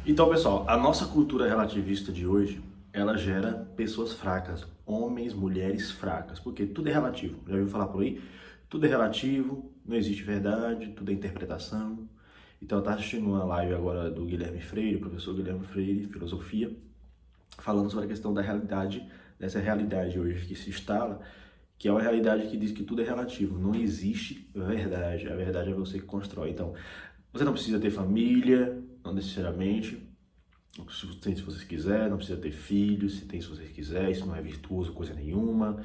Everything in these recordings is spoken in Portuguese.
Então, pessoal, a nossa cultura relativista de hoje, ela gera pessoas fracas, homens, mulheres fracas, porque tudo é relativo. Já ouviu falar por aí? Tudo é relativo, não existe verdade, tudo é interpretação. Então, eu estava assistindo uma live agora do Guilherme Freire, professor Guilherme Freire, filosofia, falando sobre a questão da realidade, dessa realidade hoje que se instala, que é uma realidade que diz que tudo é relativo, não existe verdade, a verdade é você que constrói. Então, você não precisa ter família, não necessariamente, se você quiser, não precisa ter filhos, se tem se você quiser, isso não é virtuoso coisa nenhuma.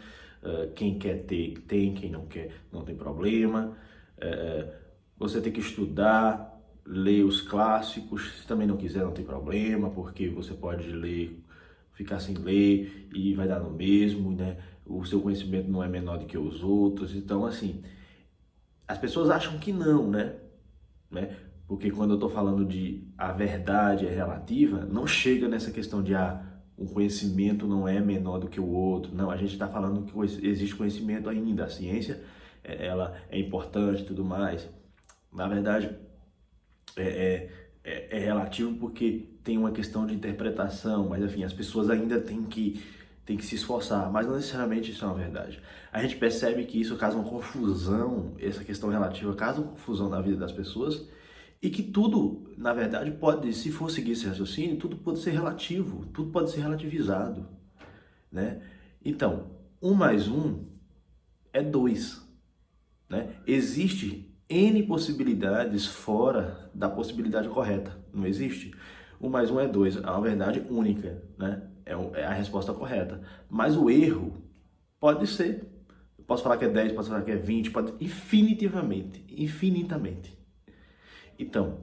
Quem quer ter, tem, quem não quer, não tem problema. Você tem que estudar, ler os clássicos, se também não quiser, não tem problema, porque você pode ler, ficar sem ler e vai dar no mesmo, né? O seu conhecimento não é menor do que os outros, então assim, as pessoas acham que não, né? Porque quando eu estou falando de a verdade é relativa, não chega nessa questão de um conhecimento não é menor do que o outro. Não, a gente está falando que existe conhecimento ainda. A ciência, ela é importante e tudo mais. Na verdade, é relativo porque tem uma questão de interpretação, mas enfim, as pessoas ainda têm que se esforçar, mas não necessariamente isso é uma verdade. A gente percebe que isso causa uma confusão, essa questão relativa causa uma confusão na vida das pessoas, e que tudo, na verdade, pode, se for seguir esse raciocínio, tudo pode ser relativo, tudo pode ser relativizado, né? Então, um mais um é dois, né? Existe N possibilidades fora da possibilidade correta, não existe? Um mais um é dois, é uma verdade única, né? É a resposta correta. Mas o erro pode ser, eu posso falar que é 10, posso falar que é 20, pode infinitamente. Então,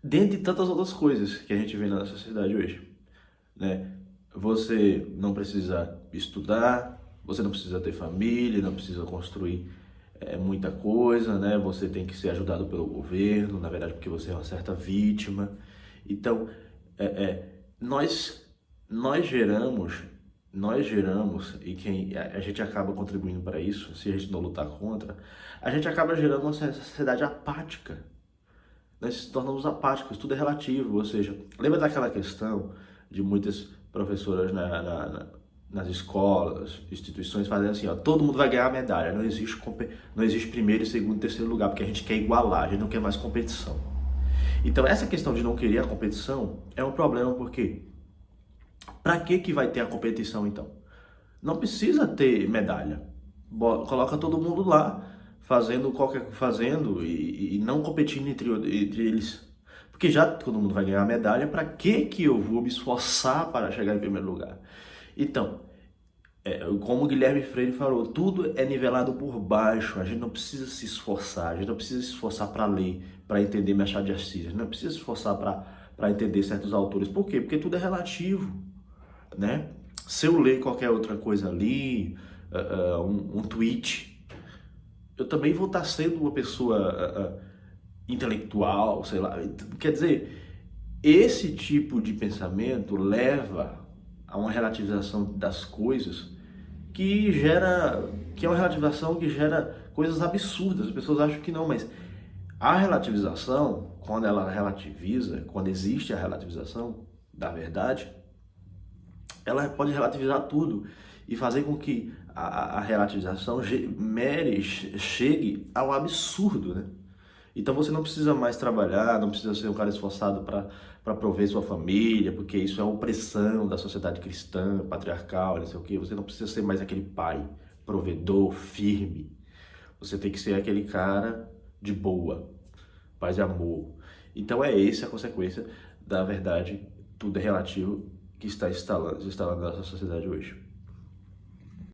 dentre tantas outras coisas que a gente vê na sociedade hoje, né? Você não precisa estudar, você não precisa ter família, não precisa construir muita coisa, né? Você tem que ser ajudado pelo governo, na verdade, porque você é uma certa vítima. Então, é, é, nós nós geramos e quem a gente acaba contribuindo para isso, se a gente não lutar contra, a gente acaba gerando uma sociedade apática. Nós se tornamos apáticos, tudo é relativo, ou seja, lembra daquela questão de muitas professoras nas escolas, instituições fazendo assim, ó, todo mundo vai ganhar medalha, não existe primeiro, segundo e terceiro lugar, porque a gente quer igualar, a gente não quer mais competição. Então essa questão de não querer a competição é um problema, porque para que vai ter a competição então? Não precisa ter medalha, coloca todo mundo lá, fazendo e não competindo entre eles. Porque já que todo mundo vai ganhar a medalha, para que eu vou me esforçar para chegar em primeiro lugar? Então, como o Guilherme Freire falou, tudo é nivelado por baixo, a gente não precisa se esforçar, a gente não precisa se esforçar para ler, para entender Machado de Assis, a gente não precisa se esforçar para entender certos autores. Por quê? Porque tudo é relativo, né? Se eu ler qualquer outra coisa ali, um tweet, eu também vou estar sendo uma pessoa intelectual, sei lá. Quer dizer, esse tipo de pensamento leva a uma relativização das coisas que é uma relativização que gera coisas absurdas. As pessoas acham que não, mas a relativização, quando ela relativiza, quando existe a relativização da verdade, ela pode relativizar tudo e fazer com que a relativização chegue ao absurdo, né? Então você não precisa mais trabalhar, não precisa ser um cara esforçado para prover sua família, porque isso é uma opressão da sociedade cristã, patriarcal, não sei o quê. Você não precisa ser mais aquele pai, provedor, firme. Você tem que ser aquele cara de boa, paz e amor. Então é essa a consequência da verdade, tudo é relativo, que está instalando na nossa sociedade hoje.